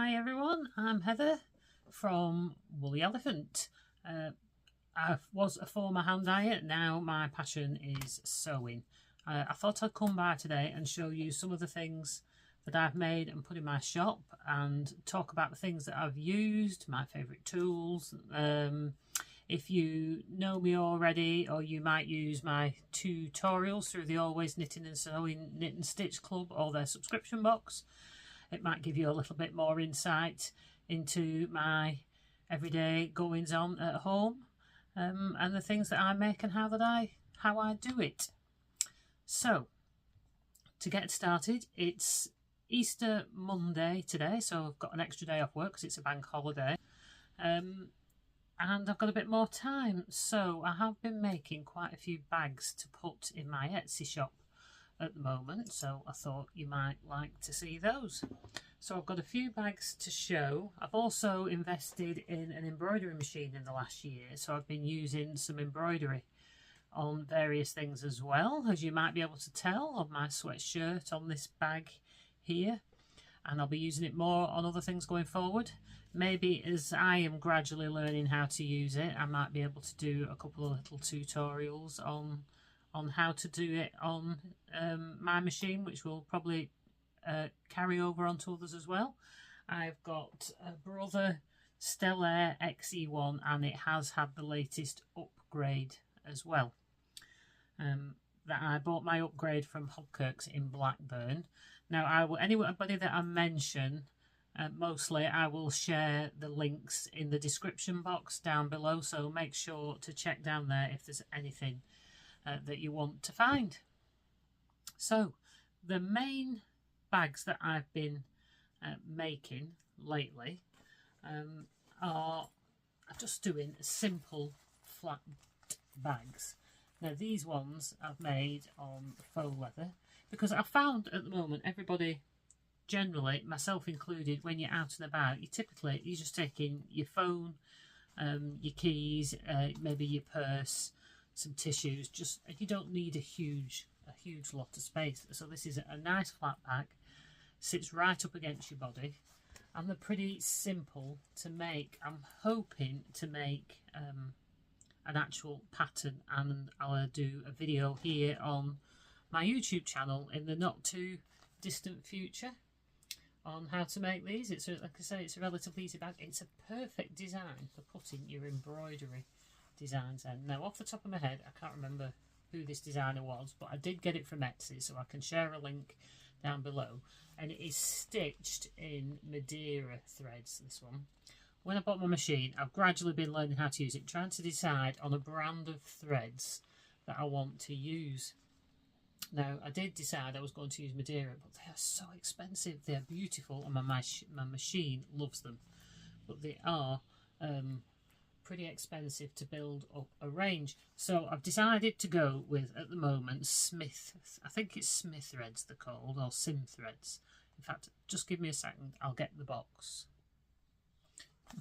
Hi everyone, I'm Heather from Woolly Elephant. I was a former hand dyer, now my passion is sewing. I thought I'd come by today and show you some of the things that I've made and put in my shop and talk about the things that I've used, my favourite tools. If you know me already, or you might use my tutorials through the Always Knitting and Sewing Knit and Stitch Club or their subscription box, it might give you a little bit more insight into my everyday goings on at home, and the things that I make and how I do it. So to get started, it's Easter Monday today, so I've got an extra day off work because it's a bank holiday, and I've got a bit more time, so I have been making quite a few bags to put in my Etsy shop at the moment, so I thought you might like to see those. So I've got a few bags to show. I've also invested in an embroidery machine in the last year, so I've been using some embroidery on various things as well, as you might be able to tell on my sweatshirt on this bag here, and I'll be using it more on other things going forward. Maybe as I am gradually learning how to use it, I might be able to do a couple of little tutorials on how to do it on my machine, which will probably carry over onto others as well. I've got a Brother Stellaire XE1, and it has had the latest upgrade as well. That I bought my upgrade from Hobkirks in Blackburn. Now, anybody that I mention, mostly I will share the links in the description box down below, so make sure to check down there if there's anything that you want to find. So the main bags that I've been making lately are just doing simple flat bags. Now these ones I've made on faux leather because I found at the moment everybody, generally myself included, when you're out and about, you're just taking your phone, your keys, maybe your purse, some tissues, you don't need a huge lot of space. So this is a nice flat bag, sits right up against your body, and they're pretty simple to make. I'm hoping to make an actual pattern, and I'll do a video here on my YouTube channel in the not too distant future on how to make these. It's like I say, it's a relatively easy bag. It's a perfect design for putting your embroidery designs in. Now off the top of my head I can't remember who this designer was, but I did get it from Etsy, so I can share a link down below, and it is stitched in Madeira threads, this one. When I bought my machine, I've gradually been learning how to use it, trying to decide on a brand of threads that I want to use. Now I did decide I was going to use Madeira, but they are so expensive. They are beautiful and my machine loves them, but they are pretty expensive to build up a range. So I've decided to go with, at the moment, Smith. I think it's Smith threads they're called, or Sim threads. In fact, just give me a second, I'll get the box.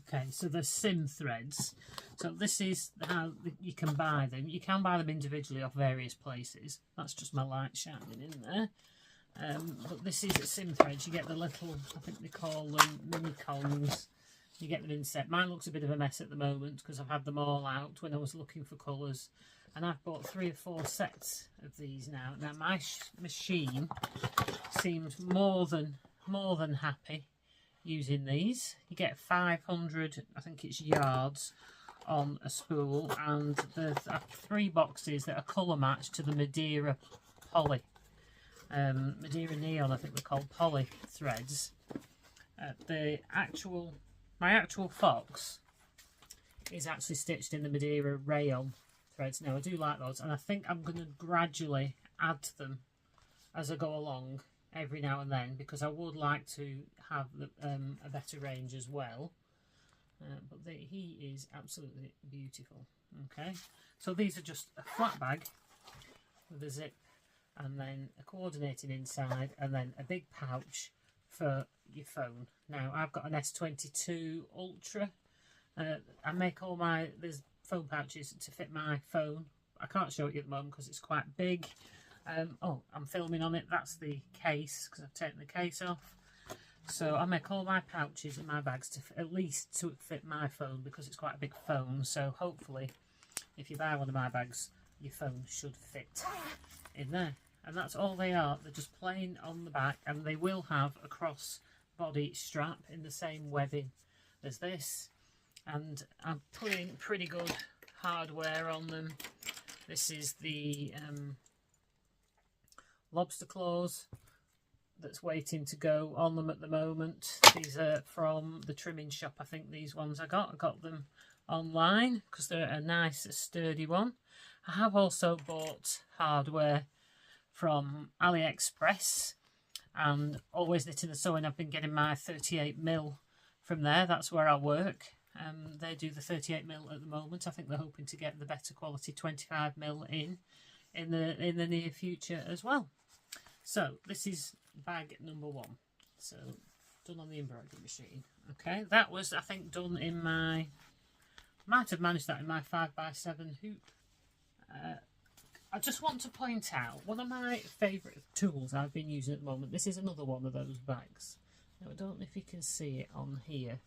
Okay, so the Sim threads. So this is how you can buy them. You can buy them individually off various places. That's just my light shining in there. But this is Sim threads. You get the little, I think they call them mini congs. You get them in set. Mine looks a bit of a mess at the moment because I've had them all out when I was looking for colours, and I've bought 3 or 4 sets of these now. Now my machine seems more than happy using these. You get 500, I think it's yards on a spool, and there's 3 boxes that are colour matched to the Madeira poly, Madeira neon, I think they're called, poly threads. My actual fox is actually stitched in the Madeira rayon threads. Now I do like those, and I think I'm going to gradually add to them as I go along every now and then, because I would like to have a better range as well. But he is absolutely beautiful. Okay, so these are just a flat bag with a zip and then a coordinating inside, and then a big pouch for your phone. Now I've got an S22 Ultra. I make all there's phone pouches to fit my phone. I can't show it you at the moment because it's quite big. Oh, I'm filming on it. That's the case because I've taken the case off. So I make all my pouches in my bags to at least to fit my phone, because it's quite a big phone. So hopefully if you buy one of my bags, your phone should fit in there. And that's all they are. They're just plain on the back, and they will have a cross body strap in the same webbing as this. And I'm putting pretty good hardware on them. This is the lobster claws that's waiting to go on them at the moment. These are from the trimming shop. I think these ones I got them online because they're a nice sturdy one. I have also bought hardware from AliExpress, and Always Knitting and Sewing, I've been getting my 38mm from there. That's where I work. They do the 38mm at the moment. I think they're hoping to get the better quality 25mm in the near future as well. So this is bag number 1. So done on the embroidery machine. Okay, that was, I think, done in my, might have managed that in my 5x7 hoop. I just want to point out one of my favourite tools I've been using at the moment. This is another one of those bags. Now, I don't know if you can see it on here.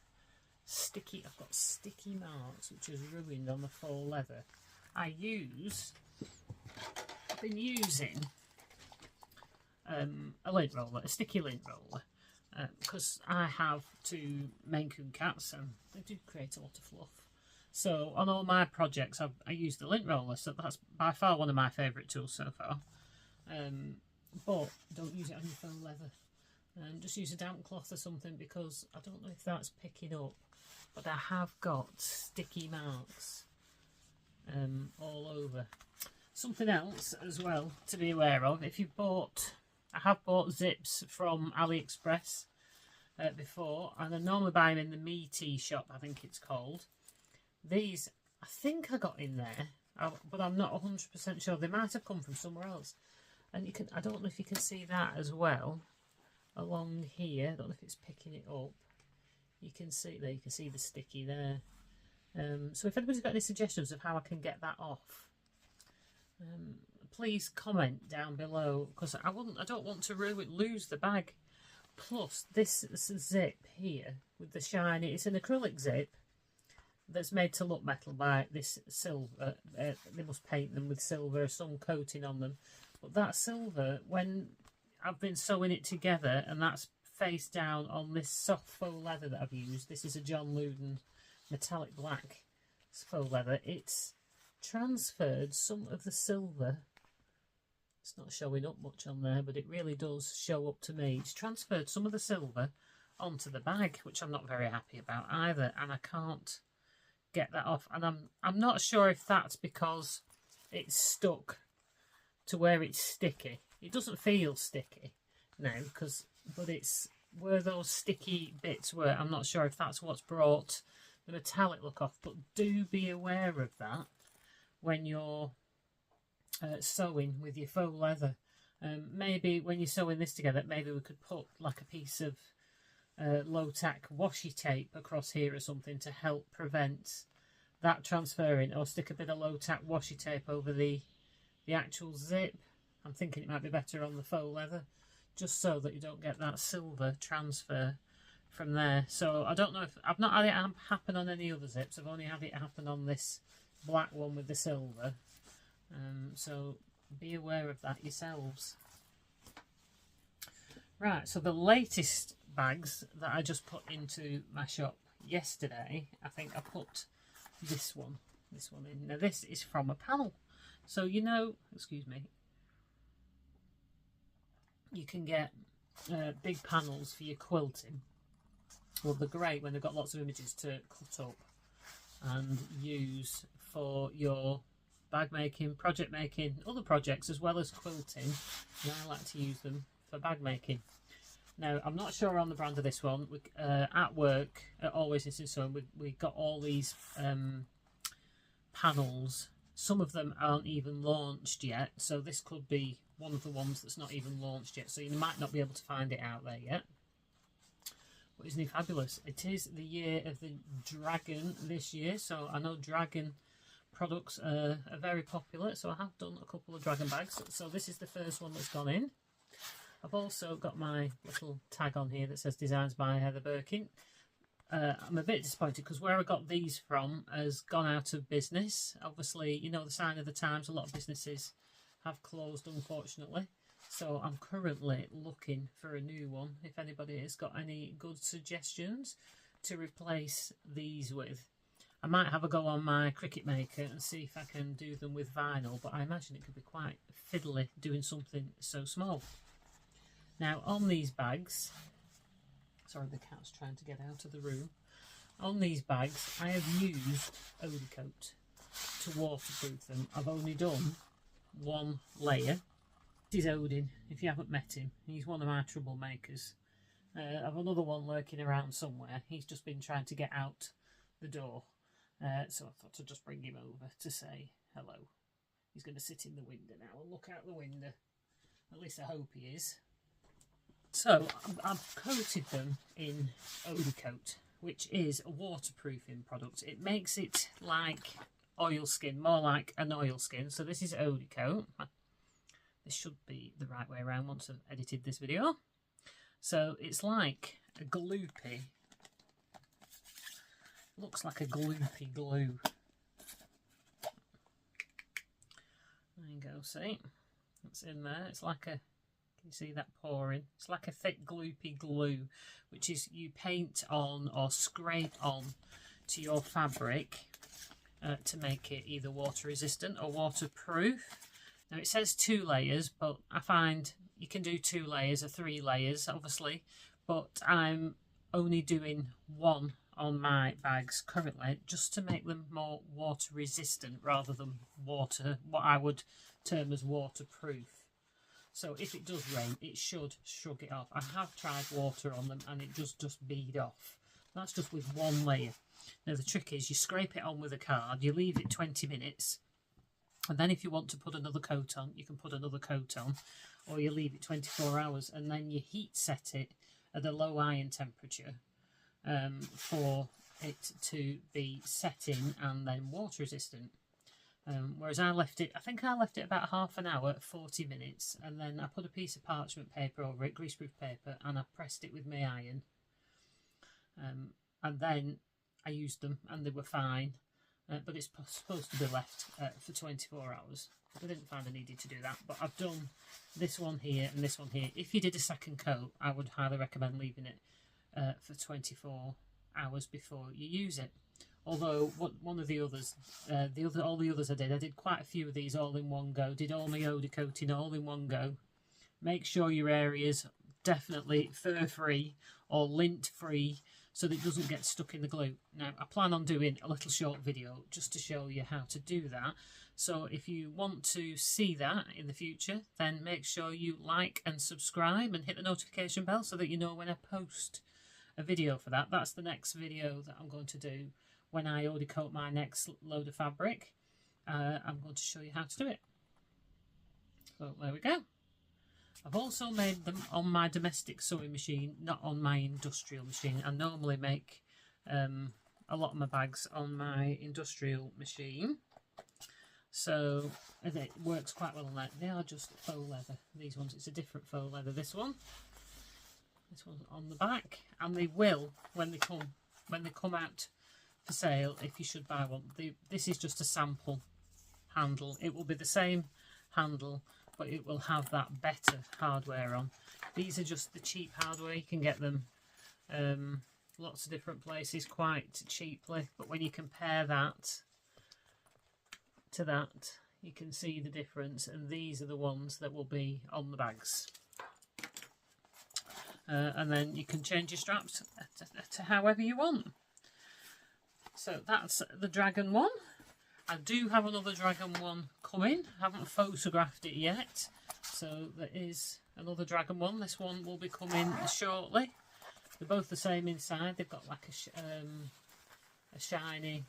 I've got sticky marks which is ruined on the faux leather. I've been using a lint roller, a sticky lint roller, because I have 2 Maine Coon cats and they do create a lot of fluff. So on all my projects I use the lint roller, so that's by far one of my favourite tools so far. But don't use it on your faux leather. Just use a damp cloth or something, because I don't know if that's picking up, but I have got sticky marks all over. Something else as well to be aware of, if you've bought, I have bought zips from AliExpress before, and I normally buy them in the Me Tea shop, I think it's called. These, I think I got in there, but I'm not 100% sure. They might have come from somewhere else. And you can, I don't know if you can see that as well, along here. I don't know if it's picking it up. You can see there, you can see the sticky there. So if anybody's got any suggestions of how I can get that off, please comment down below, because I don't want to lose the bag. Plus this zip here with the shiny, it's an acrylic zip that's made to look metal by this silver. They must paint them with silver, some coating on them. But that silver, when I've been sewing it together, and that's face down on this soft faux leather that I've used. This is a John Loudon metallic black faux leather. It's transferred some of the silver. It's not showing up much on there, but it really does show up to me. It's transferred some of the silver onto the bag, which I'm not very happy about either, and I can't get that off. And I'm not sure if that's because it's stuck to where it's sticky. It doesn't feel sticky now, but it's where those sticky bits were. I'm not sure if that's what's brought the metallic look off, but do be aware of that when you're sewing with your faux leather. Maybe when you're sewing this together, maybe we could put like a piece of low-tack washi tape across here or something to help prevent that transferring, or stick a bit of low-tack washi tape over the actual zip. I'm thinking it might be better on the faux leather, just so that you don't get that silver transfer from there. So I don't know if I've not had it happen on any other zips. I've only had it happen on this black one with the silver. So be aware of that yourselves. Right, so the latest bags that I just put into my shop yesterday, I think I put this one in. Now this is from a panel. So you know, excuse me, you can get big panels for your quilting. Well, they're great when they've got lots of images to cut up and use for your bag making, project making, other projects as well as quilting. And I like to use them for bag making. Now, I'm not sure on the brand of this one. At work, at Always Knitting Sewing, we got all these panels. Some of them aren't even launched yet, so this could be one of the ones that's not even launched yet, so you might not be able to find it out there yet. But isn't it fabulous? It is the year of the dragon this year, so I know dragon products are very popular, so I have done a couple of dragon bags. So this is the first one that's gone in. I've also got my little tag on here that says Designs by Heather Birkin. I'm a bit disappointed because where I got these from has gone out of business. Obviously, you know, the sign of the times, a lot of businesses have closed, unfortunately. So I'm currently looking for a new one. If anybody has got any good suggestions to replace these with. I might have a go on my Cricut Maker and see if I can do them with vinyl, but I imagine it could be quite fiddly doing something so small. Now on these bags, sorry, the cat's trying to get out of the room. On these bags, I have used Eau-de Coat to waterproof them. I've only done one layer. This is Odin, if you haven't met him. He's one of my troublemakers. I've another one lurking around somewhere. He's just been trying to get out the door. So I thought I'd just bring him over to say hello. He's going to sit in the window now and look out the window. At least I hope he is. So I've coated them in Eau-de Coat, which is a waterproofing product. It makes it like oilskin, more like an oilskin. So this is Eau-de Coat. This should be the right way around once I've edited this video. So it's like a gloopy. Looks like a gloopy glue. There you go, see? It's in there. It's like a, can you see that pouring? It's like a thick gloopy glue, which is you paint on or scrape on to your fabric to make it either water resistant or waterproof. Now it says 2 layers, but I find you can do 2 layers or 3 layers, obviously, but I'm only doing 1 on my bags currently, just to make them more water resistant rather than what I would term as waterproof. So if it does rain, it should shrug it off. I have tried water on them and it just bead off. That's just with 1 layer. Now the trick is you scrape it on with a card, you leave it 20 minutes, and then if you want to put another coat on, you can put another coat on, or you leave it 24 hours and then you heat set it at a low iron temperature for it to be setting and then water resistant. Whereas I left it, I think I left it about half an hour, 40 minutes, and then I put a piece of parchment paper over it, greaseproof paper, and I pressed it with my iron. And then I used them and they were fine. But it's supposed to be left for 24 hours. I didn't find I needed to do that, but I've done this one here and this one here. If you did a second coat, I would highly recommend leaving it for 24 hours before you use it. Although one of the others, all the others I did quite a few of these all in one go. Did all my Eau-de coating all in one go. Make sure your area's definitely fur-free or lint-free, so that it doesn't get stuck in the glue. Now, I plan on doing a little short video just to show you how to do that. So if you want to see that in the future, then make sure you like and subscribe and hit the notification bell so that you know when I post a video for that. That's the next video that I'm going to do when I Eau-de coat my next load of fabric. I'm going to show you how to do it. So there we go. I've also made them on my domestic sewing machine, not on my industrial machine. I normally make a lot of my bags on my industrial machine. So it works quite well on that. They are just faux leather. These ones, it's a different faux leather. This one's on the back, and they will when they come out for sale. If you should buy one, this is just a sample handle. It will be the same handle, but it will have that better hardware on. These are just the cheap hardware. You can get them lots of different places quite cheaply, but when you compare that to that, you can see the difference, and these are the ones that will be on the bags. And then you can change your straps to however you want. So that's the dragon one. I do have another dragon one coming. I haven't photographed it yet. So there is another dragon one. This one will be coming shortly. They're both the same inside. They've got like a shiny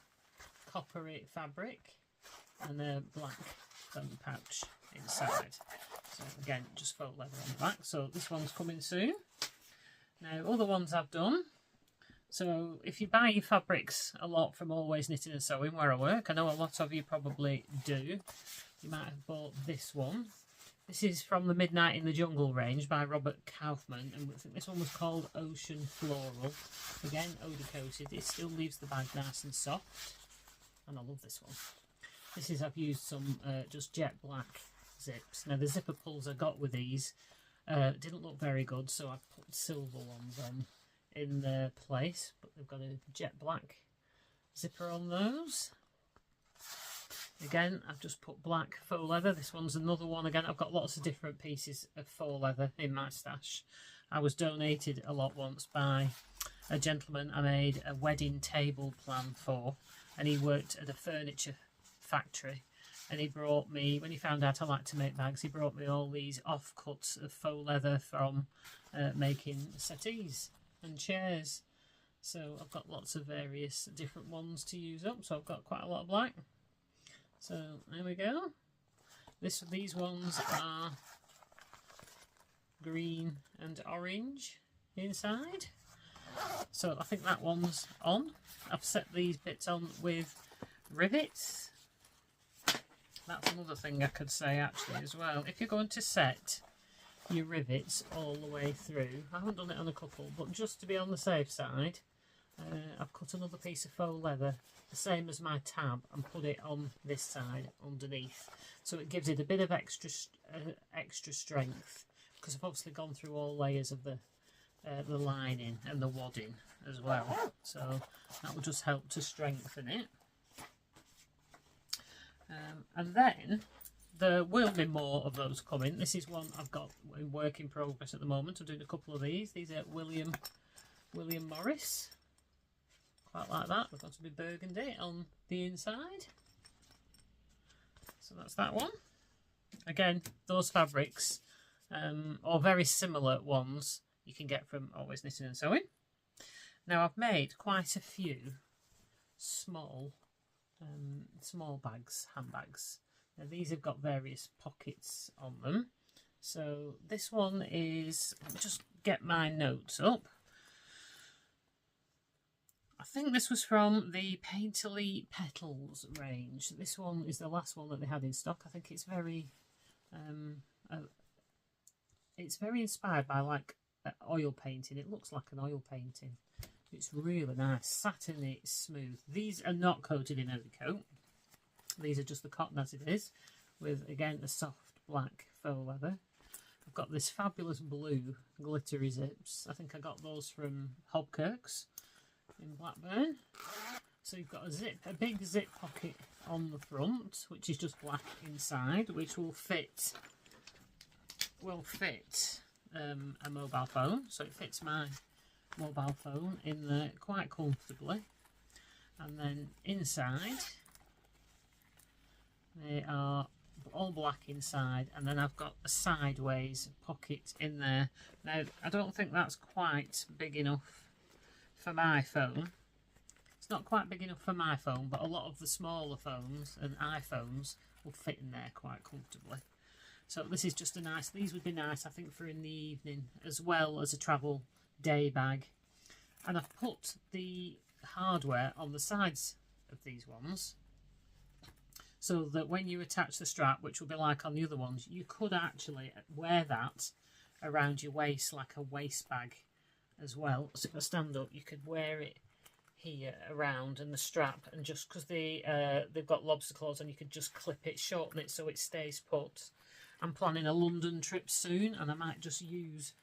coppery fabric and a black thumb pouch inside. So again, just faux leather on the back. So this one's coming soon. Now other ones I've done. So if you buy your fabrics a lot from Always Knitting and Sewing, where I work, I know a lot of you probably do. You might have bought this one. This is from the Midnight in the Jungle range by Robert Kaufman, and I think this one was called Ocean Floral. Again, oda coated. It still leaves the bag nice and soft, and I love this one. This is, I've used some just jet black zips. Now the zipper pulls I got with these didn't look very good, so I put silver ones on in their place, but they've got a jet black zipper on those. Again, I've just put black faux leather. This one's another one. Again, I've got lots of different pieces of faux leather in my stash. I was donated a lot once by a gentleman I made a wedding table plan for, and he worked at a furniture factory, and he brought me, when he found out I like to make bags, he brought me all these offcuts of faux leather from making settees and chairs. So I've got lots of various different ones to use up, so I've got quite a lot of black. So there we go. These ones are green and orange inside. So I think that one's on. I've set these bits on with rivets. That's another thing I could say actually as well. If you're going to set your rivets all the way through, I haven't done it on a couple, but just to be on the safe side, I've cut another piece of faux leather, the same as my tab, and put it on this side underneath, so it gives it a bit of extra strength, because I've obviously gone through all layers of the lining and the wadding as well, so that will just help to strengthen it. And then there will be more of those coming. This is one I've got in work in progress at the moment. I'm doing a couple of these. These are William Morris. Quite like that. They've got to be burgundy on the inside. So that's that one. Again, those fabrics, or very similar ones, you can get from Always Knitting and Sewing. Now I've made quite a few small bags, handbags. Now these have got various pockets on them. So this one is, let me just get my notes up. I think this was from the Painterly Petals range. This one is the last one that they had in stock. I think it's very inspired by like oil painting. It looks like an oil painting. It's really nice, satiny, smooth. These are not coated in oda coat. These are just the cotton as it is, with again a soft black faux leather. I've got this fabulous blue glittery zips. I think I got those from Hobkirks in Blackburn. So you've got a big zip pocket on the front, which is just black inside, which will fit a mobile phone. So it fits my mobile phone in there quite comfortably. And then inside they are all black inside, and then I've got a sideways pocket in there. Now I don't think that's quite big enough for my phone. It's not quite big enough for my phone, but a lot of the smaller phones and iPhones will fit in there quite comfortably. So this is just a nice, these would be nice I think for in the evening as well as a travel day bag. And I've put the hardware on the sides of these ones, so that when you attach the strap, which will be like on the other ones, you could actually wear that around your waist like a waist bag as well. So if I stand up, you could wear it here around, and the strap, and just because they've got lobster claws, and you could just clip it, shorten it so it stays put. I'm planning a London trip soon, and I might just use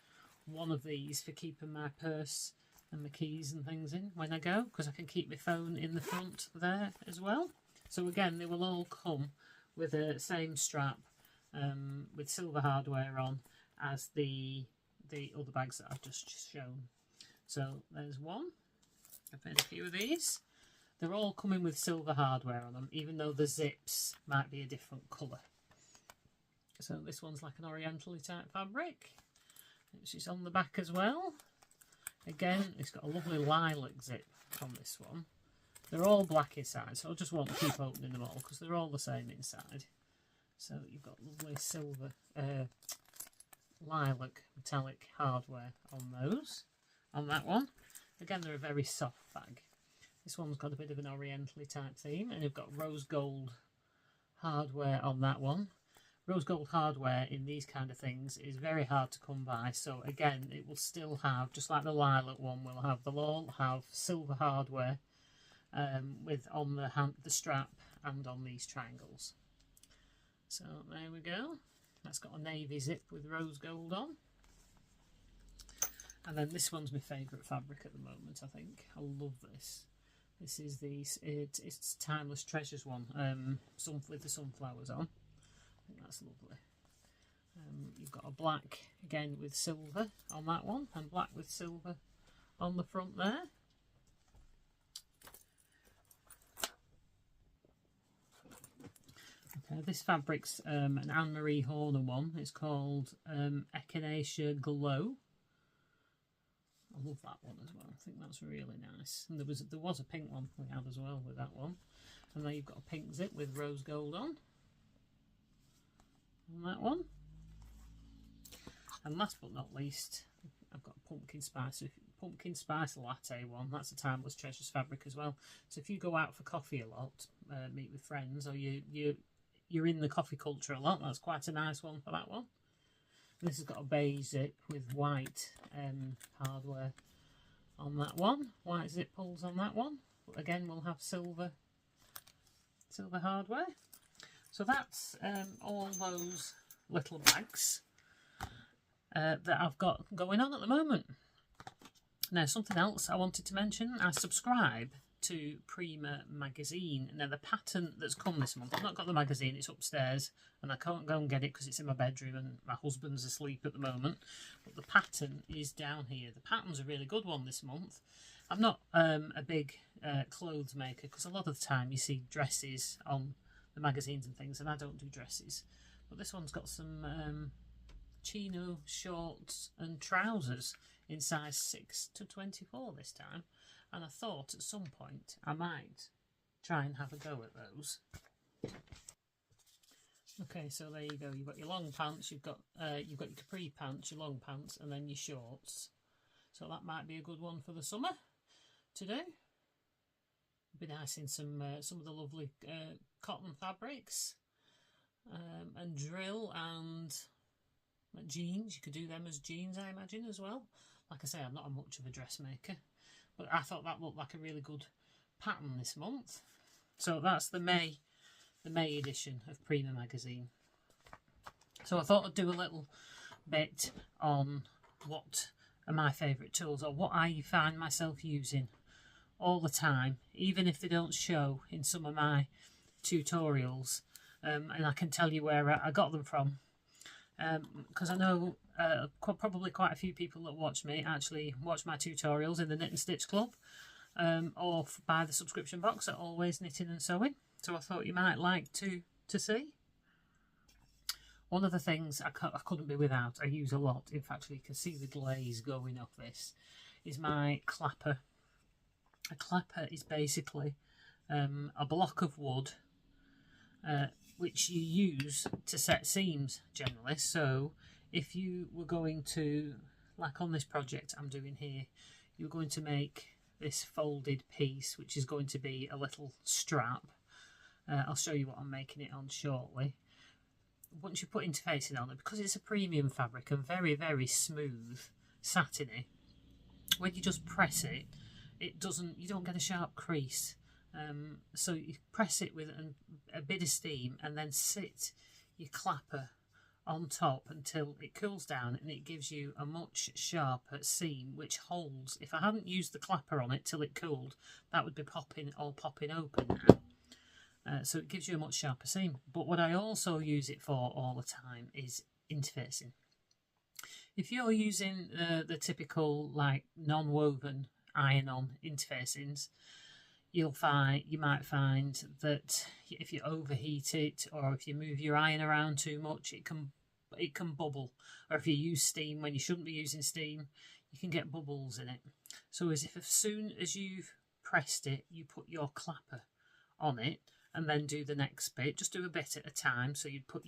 one of these for keeping my purse and my keys and things in when I go, because I can keep my phone in the front there as well. So again, they will all come with the same strap with silver hardware on as the other bags that I've just shown. So there's one. I've made a few of these. They're all coming with silver hardware on them, even though the zips might be a different colour. So this one's like an oriental type fabric, which is on the back as well. Again, it's got a lovely lilac zip on this one. They're all black inside, so I just won't keep opening them all because they're all the same inside. So you've got lovely silver, lilac metallic hardware on those. On that one, again, they're a very soft bag. This one's got a bit of an oriental type theme, and you've got rose gold hardware on that one, rose gold hardware in these kind of things is very hard to come by. So again, it will still have, just like the lilac one, they'll all have silver hardware with on the strap and on these triangles. So there we go. That's got a navy zip with rose gold on. And then this one's my favourite fabric at the moment, I think. I love this. This is it's Timeless Treasures one, with the sunflowers on. I think that's lovely. You've got a black, again, with silver on that one, and black with silver on the front there. Okay, this fabric's an Anne-Marie Horner one. It's called Echinacea Glow. I love that one as well. I think that's really nice. And there was a pink one we had as well with that one. And then you've got a pink zip with rose gold on that one. And last but not least, I've got pumpkin spice latte one. That's a Timeless Treasures fabric as well. So if you go out for coffee a lot, meet with friends, or you're in the coffee culture a lot, that's quite a nice one for that one. And this has got a beige zip with white hardware on that one. White zip pulls on that one. But again, we'll have silver hardware. So that's all those little bags that I've got going on at the moment. Now, something else I wanted to mention, I subscribe to Prima Magazine. Now, the pattern that's come this month, I've not got the magazine, it's upstairs, and I can't go and get it because it's in my bedroom and my husband's asleep at the moment. But the pattern is down here. The pattern's a really good one this month. I'm not a big clothes maker, because a lot of the time you see dresses on the magazines and things, and I don't do dresses. But this one's got some chino shorts and trousers in size 6 to 24 this time, and I thought at some point I might try and have a go at those. Okay, so there you go. You've got your long pants, you've got your capri pants, your long pants, and then your shorts. So that might be a good one for the summer to do. It'd be nice in some of the lovely cotton fabrics, and drill and jeans. You could do them as jeans, I imagine, as well. Like I say, I'm not much of a dressmaker, but I thought that looked like a really good pattern this month. So that's the May edition of Prima Magazine. So I thought I'd do a little bit on what are my favourite tools, or what I find myself using all the time, even if they don't show in some of my tutorials, and I can tell you where I got them from, because I know probably quite a few people that watch me actually watch my tutorials in the Knit and Stitch Club, or buy the subscription box at Always Knitting and Sewing. So I thought you might like to see. One of the things I couldn't be without, I use a lot, in fact you can see the glaze going off this, is my clapper. A clapper is basically a block of wood which you use to set seams generally. So if you were going to, like on this project I'm doing here, you're going to make this folded piece which is going to be a little strap. I'll show you what I'm making it on shortly. Once you put interfacing on it, because it's a premium fabric and very, very smooth, satiny, when you just press it, you don't get a sharp crease. So you press it with a bit of steam and then sit your clapper on top until it cools down, and it gives you a much sharper seam which holds. If I hadn't used the clapper on it till it cooled, that would be popping open now. So it gives you a much sharper seam. But what I also use it for all the time is interfacing. If you're using the typical like non-woven iron-on interfacings, you might find that if you overheat it, or if you move your iron around too much, it can bubble. Or if you use steam when you shouldn't be using steam, you can get bubbles in it. So as soon as you've pressed it, you put your clapper on it, and then do the next bit. Just do a bit at a time. So you'd put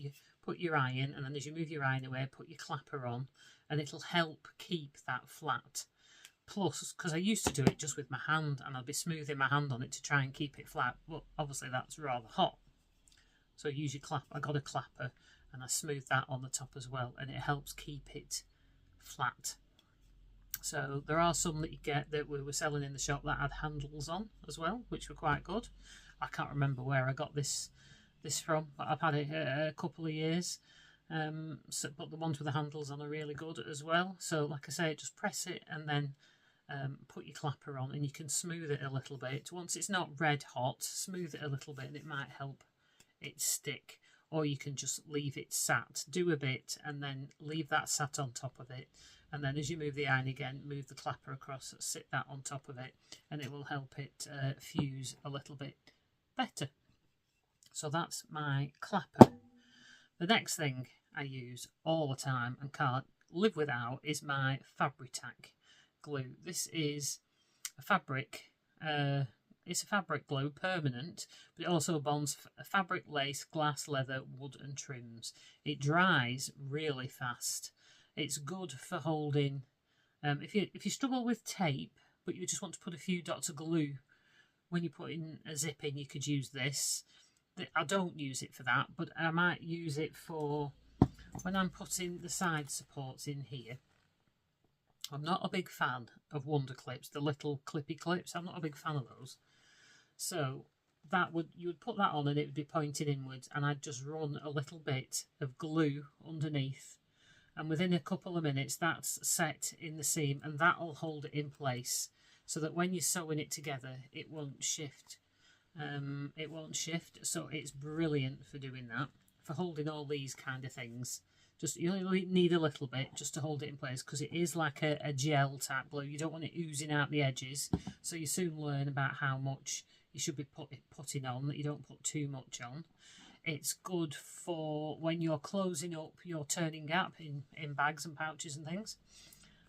your iron, and then as you move your iron away, put your clapper on, and it'll help keep that flat. Plus, because I used to do it just with my hand, and I'd be smoothing my hand on it to try and keep it flat, but obviously that's rather hot. So use your clapper. I got a clapper, and I smooth that on the top as well, and it helps keep it flat. So there are some that you get that we were selling in the shop that had handles on as well, which were quite good. I can't remember where I got this from, but I've had it a couple of years. But the ones with the handles on are really good as well. So like I say, just press it and then put your clapper on, and you can smooth it a little bit. Once it's not red hot, smooth it a little bit and it might help it stick. Or you can just leave it sat, do a bit and then leave that sat on top of it, and then as you move the iron again, move the clapper across, sit that on top of it, and it will help it fuse a little bit better. So that's my clapper. The next thing I use all the time and can't live without is my Fabri-Tac glue. This is a fabric, it's a fabric glue, permanent, but it also bonds fabric, lace, glass, leather, wood and trims. It dries really fast. It's good for holding, if you struggle with tape, but you just want to put a few dots of glue when you're putting a zip in, you could use this. I don't use it for that, but I might use it for when I'm putting the side supports in here. I'm not a big fan of Wonder Clips, the little clippy clips. I'm not a big fan of those. So you would put that on and it would be pointing inwards, and I'd just run a little bit of glue underneath, and within a couple of minutes that's set in the seam, and that'll hold it in place so that when you're sewing it together it won't shift. So it's brilliant for doing that, for holding all these kind of things. Just you only need a little bit just to hold it in place, because it is like a gel type glue. You don't want it oozing out the edges, so you soon learn about how much you should be putting on, that you don't put too much on. It's good for when you're closing up your turning gap in bags and pouches and things,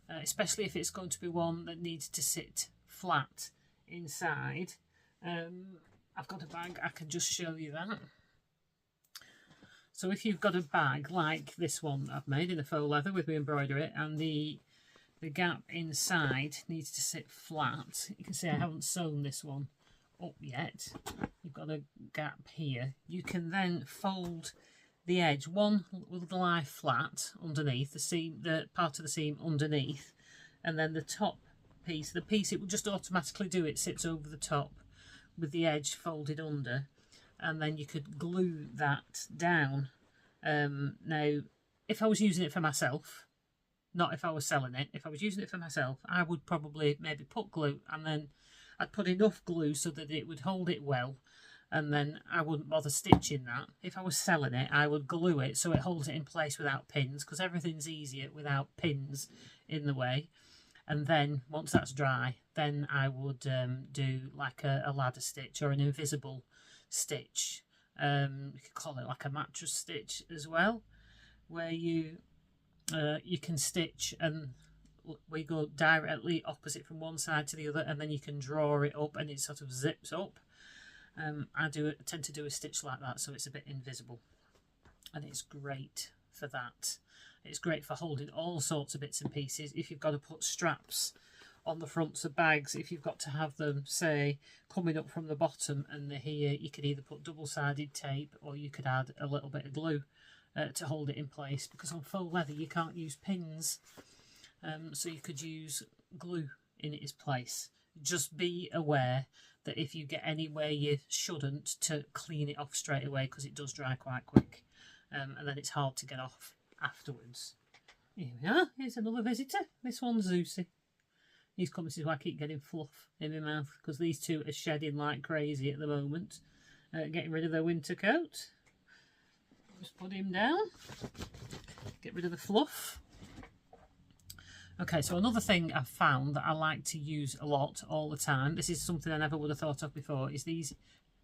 especially if it's going to be one that needs to sit flat inside. I've got a bag, I can just show you that. So if you've got a bag like this one I've made in a faux leather with my embroidery, and the gap inside needs to sit flat, you can see I haven't sewn this one up yet. You've got a gap here. You can then fold the edge. One will lie flat underneath the seam, the part of the seam underneath, and then the top piece, the piece it will just automatically do, it sits over the top with the edge folded under, and then you could glue that down. Now if I was using it for myself, not if I was selling it, if I was using it for myself, I would probably maybe put glue, and then I'd put enough glue so that it would hold it well, and then I wouldn't bother stitching that. If I was selling it, I would glue it so it holds it in place without pins, because everything's easier without pins in the way. And then once that's dry, then I would do like a ladder stitch or an invisible stitch. You could call it like a mattress stitch as well, where you can stitch and we go directly opposite from one side to the other, and then you can draw it up and it sort of zips up. I tend to do a stitch like that, so it's a bit invisible, and it's great for that. It's great for holding all sorts of bits and pieces. If you've got to put straps on the fronts of bags, if you've got to have them, say, coming up from the bottom and they're here, you could either put double-sided tape or you could add a little bit of glue to hold it in place, because on faux leather you can't use pins, so you could use glue in its place. Just be aware that if you get anywhere you shouldn't, to clean it off straight away, because it does dry quite quick, and then it's hard to get off afterwards. Here we are, here's another visitor. This one's Zeusy. He's coming to see why I keep getting fluff in my mouth, because these two are shedding like crazy at the moment, getting rid of their winter coat. Just put him down, get rid of the fluff. Okay, so another thing I've found that I like to use a lot all the time, this is something I never would have thought of before, is these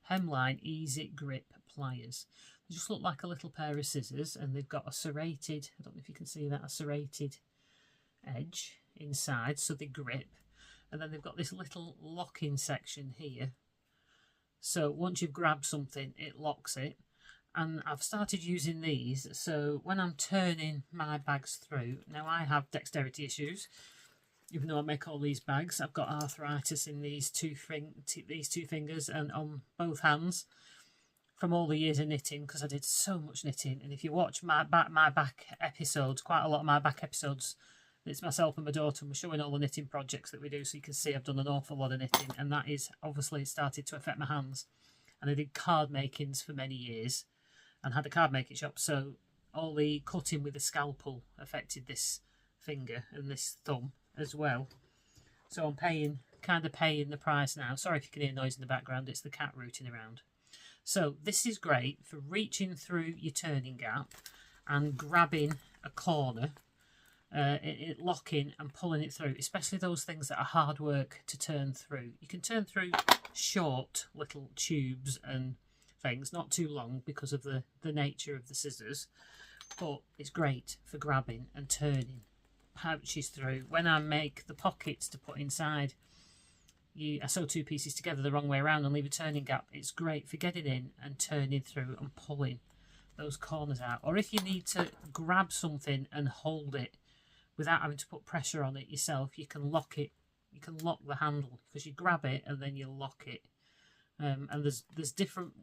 Hemline Easy Grip pliers. They just look like a little pair of scissors, and they've got a serrated, I don't know if you can see that, a serrated edge inside, so they grip, and then they've got this little locking section here, so once you've grabbed something it locks it. And I've started using these, so when I'm turning my bags through, now I have dexterity issues, even though I make all these bags. I've got arthritis in these two fingers and on both hands. from all the years of knitting, because I did so much knitting. And if you watch my back episodes, quite a lot of my back episodes, it's myself and my daughter, and we're showing all the knitting projects that we do, so you can see I've done an awful lot of knitting, and that is obviously started to affect my hands. And I did card makings for many years and had a card making shop, so all the cutting with the scalpel affected this finger and this thumb as well. So I'm kind of paying the price now. Sorry if you can hear noise in the background, it's the cat rooting around. So this is great for reaching through your turning gap and grabbing a corner, locking and pulling it through, especially those things that are hard work to turn through. You can turn through short little tubes and things, not too long because of the nature of the scissors, but it's great for grabbing and turning pouches through. When I make the pockets to put inside, I sew two pieces together the wrong way around and leave a turning gap. It's great for getting in and turning through and pulling those corners out. Or if you need to grab something and hold it without having to put pressure on it yourself, you can lock it. You can lock the handle, because you grab it and then you lock it. And there's different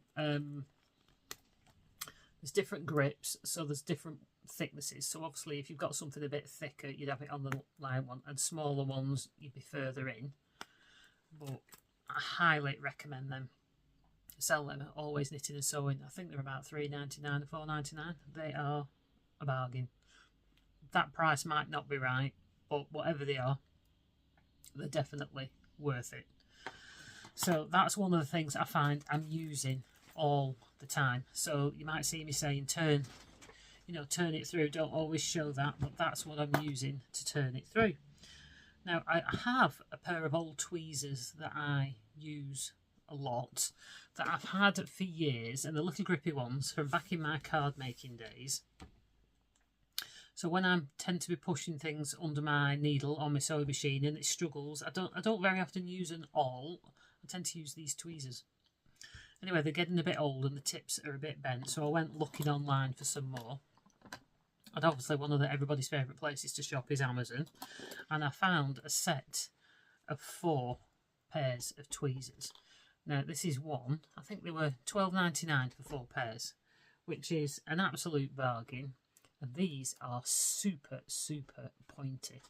grips, so there's different thicknesses. So obviously if you've got something a bit thicker, you'd have it on the line one, and smaller ones you'd be further in. But I highly recommend them. Sell them at Always Knitting and Sewing. I think they're about £3.99 and £4.99. They are a bargain. That price might not be right, but whatever they are, they're definitely worth it. So that's one of the things I find I'm using all the time. So you might see me saying turn it through. Don't always show that, but that's what I'm using to turn it through. Now I have a pair of old tweezers that I use a lot, that I've had for years, and the little grippy ones from back in my card making days. So when I tend to be pushing things under my needle on my sewing machine and it struggles, I don't very often use an awl. I tend to use these tweezers. Anyway, they're getting a bit old and the tips are a bit bent, so I went looking online for some more. And obviously one of everybody's favourite places to shop is Amazon. And I found a set of 4 pairs of tweezers. Now this is one. I think they were £12.99 for 4 pairs, which is an absolute bargain. And these are super, super pointy.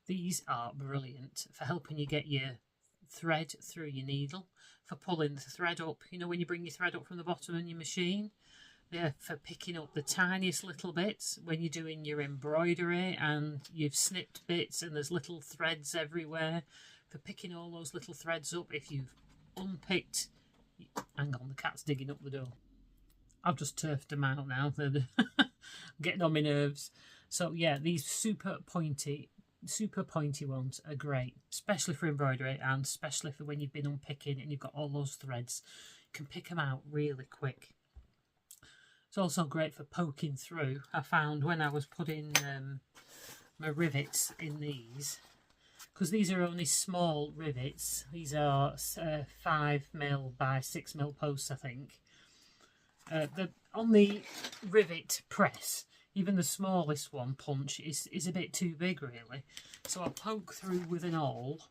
These are brilliant for helping you get your thread through your needle, for pulling the thread up, when you bring your thread up from the bottom of your machine. They're for picking up the tiniest little bits when you're doing your embroidery and you've snipped bits and there's little threads everywhere, for picking all those little threads up. If you've unpicked, hang on, the cat's digging up the door. I've just turfed them out now. They're getting on my nerves. So yeah, these super pointy ones are great, especially for embroidery and especially for when you've been unpicking and you've got all those threads. You can pick them out really quick. It's also great for poking through. I found when I was putting my rivets in these, because these are only small rivets. These are 5mm by 6mm posts, I think. On the rivet press, even the smallest one, punch, is a bit too big really. So I poke through with an awl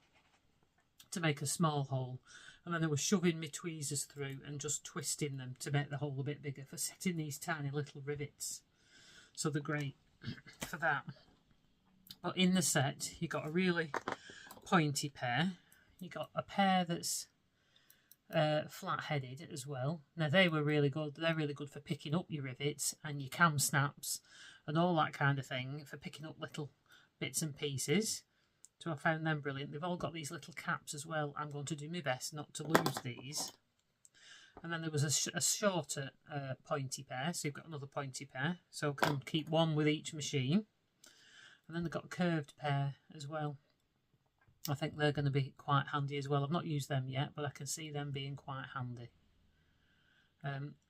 to make a small hole, and then I was shoving my tweezers through and just twisting them to make the hole a bit bigger for setting these tiny little rivets. So they're great for that. But in the set, you got a really pointy pair. You got a pair that's flat-headed as well. Now they were really good. They're really good for picking up your rivets and your cam snaps and all that kind of thing, for picking up little bits and pieces. So I found them brilliant. They've all got these little caps as well. I'm going to do my best not to lose these. And then there was a shorter pointy pair, so you've got another pointy pair, so I can keep one with each machine. And then they've got a curved pair as well. I think they're going to be quite handy as well. I've not used them yet, but I can see them being quite handy.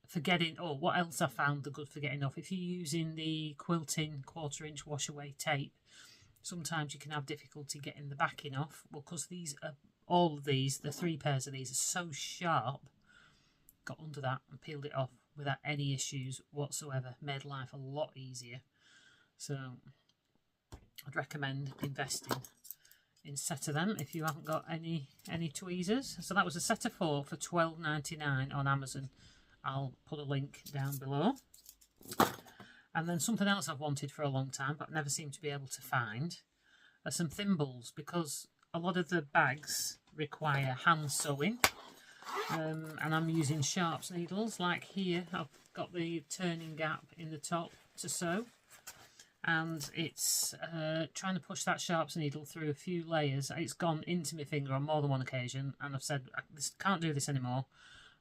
For getting, what else I found they're good for getting off? If you're using the quilting 1/4" wash away tape, sometimes you can have difficulty getting the backing off. Well, because all of these, the 3 pairs of these are so sharp, got under that and peeled it off without any issues whatsoever. Made life a lot easier. So I'd recommend investing in a set of them if you haven't got any tweezers. So that was a set of 4 for £12.99 on Amazon. I'll put a link down below. And then something else I've wanted for a long time but never seem to be able to find are some thimbles, because a lot of the bags require hand sewing, and I'm using sharps needles. Like here, I've got the turning gap in the top to sew, and it's trying to push that sharps needle through a few layers. It's gone into my finger on more than one occasion, and I've said, I can't do this anymore.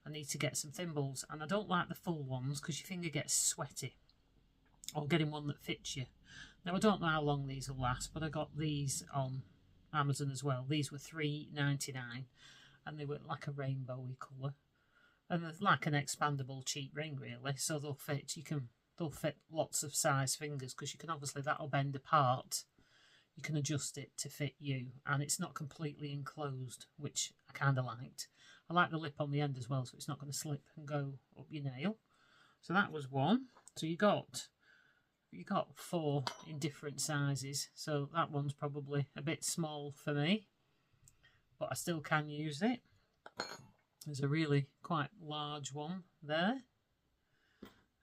I need to get some thimbles, and I don't like the full ones because your finger gets sweaty, or getting one that fits you. Now, I don't know how long these will last, but I got these on Amazon as well. These were $3.99, and they were like a rainbowy colour, and they're like an expandable cheap ring really, so they'll fit. They'll fit lots of size fingers, because you can obviously, that'll bend apart. You can adjust it to fit you, and it's not completely enclosed, which I kind of liked. I like the lip on the end as well, so it's not going to slip and go up your nail. So that was one. So you got 4 in different sizes. So that one's probably a bit small for me, but I still can use it. There's a really quite large one there,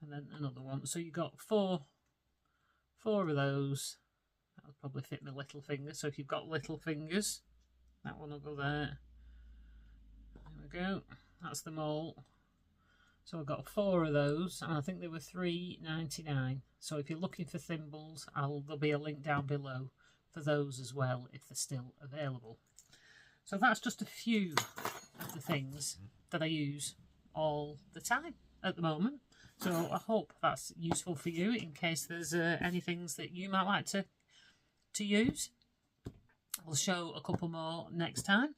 and then another one. So you got four of those. That'll probably fit my little finger. So if you've got little fingers, that one will go there. There we go. That's them all. So I've got 4 of those, and I think they were $3.99. So if you're looking for thimbles, there'll be a link down below for those as well, if they're still available. So that's just a few of the things that I use all the time at the moment. So I hope that's useful for you, in case there's any things that you might like to use. I'll show a couple more next time.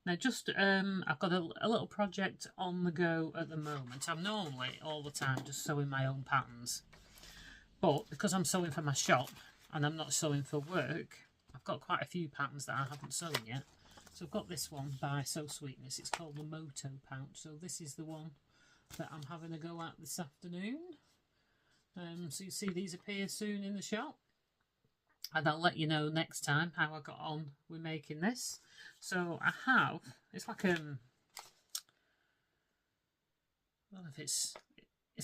Now, just I've got a little project on the go at the moment. I'm normally all the time just sewing my own patterns, but because I'm sewing for my shop and I'm not sewing for work, I've got quite a few patterns that I haven't sewn yet. So I've got this one by Sew Sweetness. It's called the Moto Pouch. So this is the one that I'm having a go at this afternoon. So you see these appear soon in the shop, and I'll let you know next time how I got on with making this. So I have, it's like I don't know if it's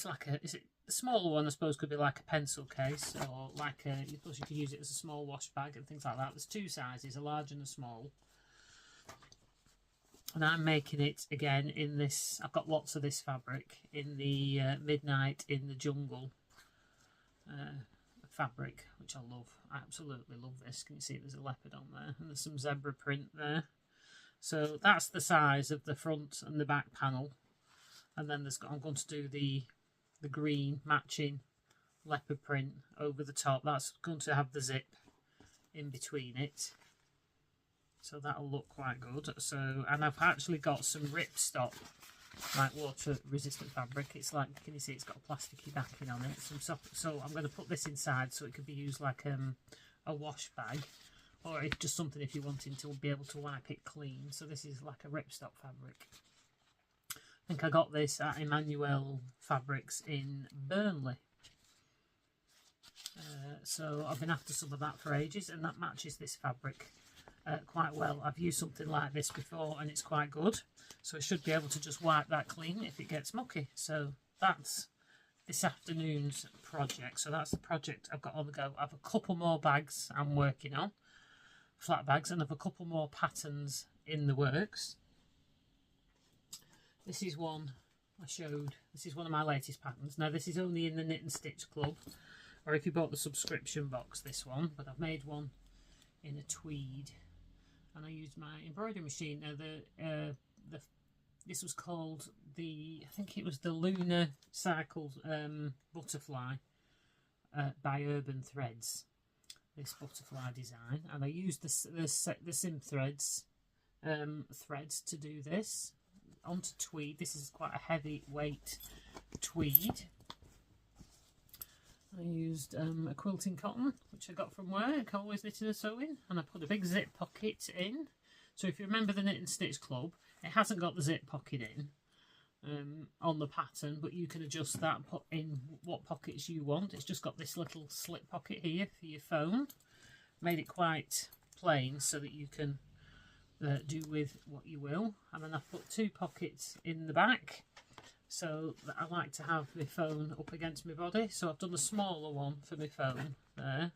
like is it the smaller one? I suppose could be like a pencil case, or like you could use it as a small wash bag and things like that. There's 2 sizes, a large and a small. And I'm making it again in this, I've got lots of this fabric in the Midnight in the Jungle fabric, which I love. I absolutely love this. Can you see there's a leopard on there, and there's some zebra print there. So that's the size of the front and the back panel, and then I'm going to do the green matching leopard print over the top. That's going to have the zip in between it, so that'll look quite good. So, and I've actually got some Ripstop, like water resistant fabric. It's like, can you see it's got a plasticky backing on it? So I'm going to put this inside so it could be used like a wash bag, or just something if you're wanting to be able to wipe it clean. So this is like a Ripstop fabric. I think I got this at Emmanuel Fabrics in Burnley. So I've been after some of that for ages, and that matches this fabric quite well. I've used something like this before and it's quite good, so I should be able to just wipe that clean if it gets mucky. So that's this afternoon's project. So that's the project I've got on the go. I have a couple more bags I'm working on, flat bags, and I have a couple more patterns in the works. This is one I showed. This is one of my latest patterns. Now this is only in the Knit and Stitch Club, or if you bought the subscription box, this one, but I've made one in a tweed, and I used my embroidery machine. Now this was called I think it was the Lunar Cycle Butterfly by Urban Threads, this butterfly design, and I used the Sim Threads threads to do this onto tweed. This is quite a heavy weight tweed. I used a quilting cotton, which I got from work, always knitting and sewing, and I put a big zip pocket in. So if you remember the Knit and Stitch Club, it hasn't got the zip pocket in on the pattern, but you can adjust that, put in what pockets you want. It's just got this little slip pocket here for your phone. Made it quite plain so that you can do with what you will. And then I've put 2 pockets in the back. so that I like to have my phone up against my body. So I've done a smaller one for my phone there,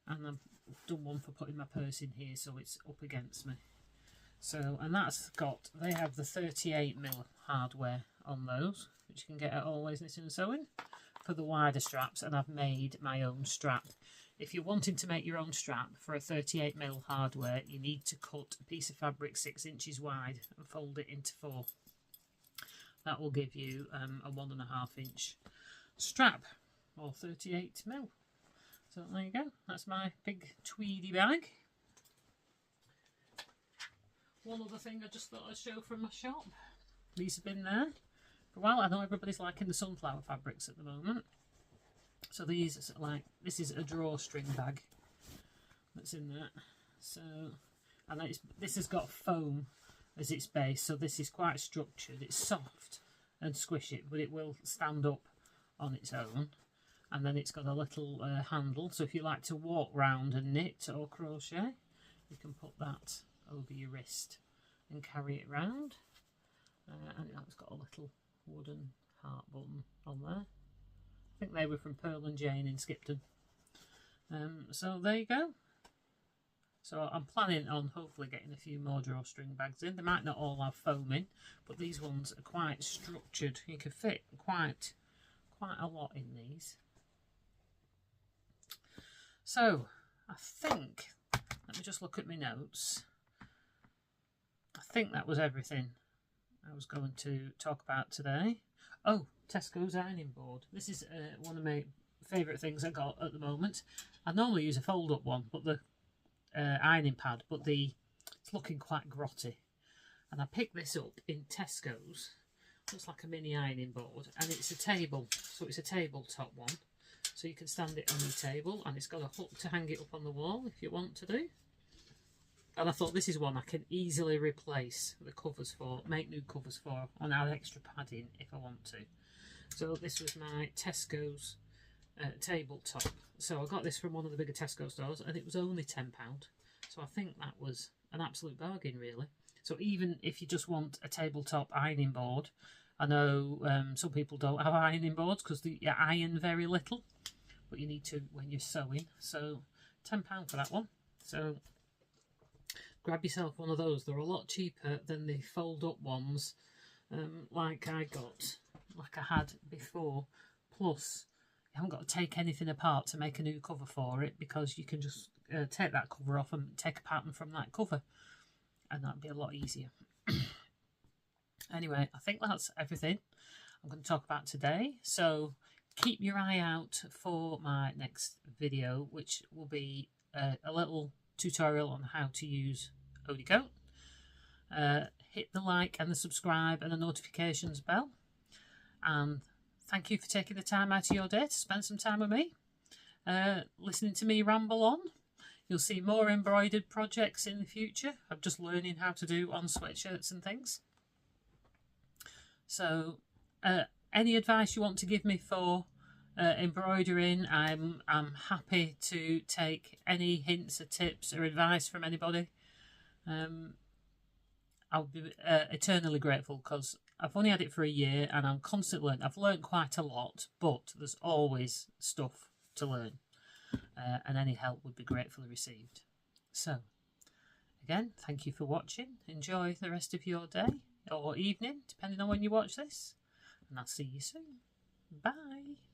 and I've done one for putting my purse in here so it's up against me. So, and that's got, they have the 38mm hardware on those, which you can get at Always Knitting and Sewing for the wider straps, and I've made my own strap. If you're wanting to make your own strap for a 38mm hardware, you need to cut a piece of fabric 6 inches wide and fold it into 4. That will give you a 1.5 inch strap, or 38mm. So there you go, that's my big tweedy bag. One other thing I just thought I'd show from my shop. These have been there for a while. I know everybody's liking the sunflower fabrics at the moment. So these, like, this is a drawstring bag that's in there. So, and this has got foam as its base, so this is quite structured. It's soft and squishy, but it will stand up on its own. And then it's got a little handle, so if you like to walk round and knit or crochet, you can put that over your wrist and carry it round. And it's got a little wooden heart button on there. I think they were from Pearl and Jane in Skipton. So there you go. So I'm planning on hopefully getting a few more drawstring bags in. They might not all have foam in, but these ones are quite structured. You can fit quite a lot in these. So I think, let me just look at my notes. I think that was everything I was going to talk about today. Oh, Tesco's ironing board. This is one of my favourite things I got at the moment. I normally use a fold-up one, but the ironing pad, but it's looking quite grotty. And I picked this up in Tesco's. Looks like a mini ironing board, and it's a table, so it's a tabletop one. So you can stand it on your table, and it's got a hook to hang it up on the wall if you want to do. And I thought this is one I can easily replace the covers for, make new covers for, and add extra padding if I want to. So this was my Tesco's tabletop. So I got this from one of the bigger Tesco stores, and it was only £10. So I think that was an absolute bargain, really. So even if you just want a tabletop ironing board, I know some people don't have ironing boards because you iron very little, but you need to when you're sewing. So £10 for that one. So grab yourself one of those. They're a lot cheaper than the fold-up ones like I had before. Plus, you haven't got to take anything apart to make a new cover for it, because you can just take that cover off and take a pattern from that cover, and that'd be a lot easier. Anyway, I think that's everything I'm going to talk about today. So keep your eye out for my next video, which will be a little tutorial on how to use Hobkirks. Hit the like and the subscribe and the notifications bell. And thank you for taking the time out of your day to spend some time with me, listening to me ramble on. You'll see more embroidered projects in the future. I'm just learning how to do on sweatshirts and things. So any advice you want to give me for embroidering, I'm happy to take any hints or tips or advice from anybody. I'll be eternally grateful, because I've only had it for a year and I'm constantly learning. I've learned quite a lot, but there's always stuff to learn, and any help would be gratefully received. So again, thank you for watching. Enjoy the rest of your day or evening, depending on when you watch this, and I'll see you soon. Bye.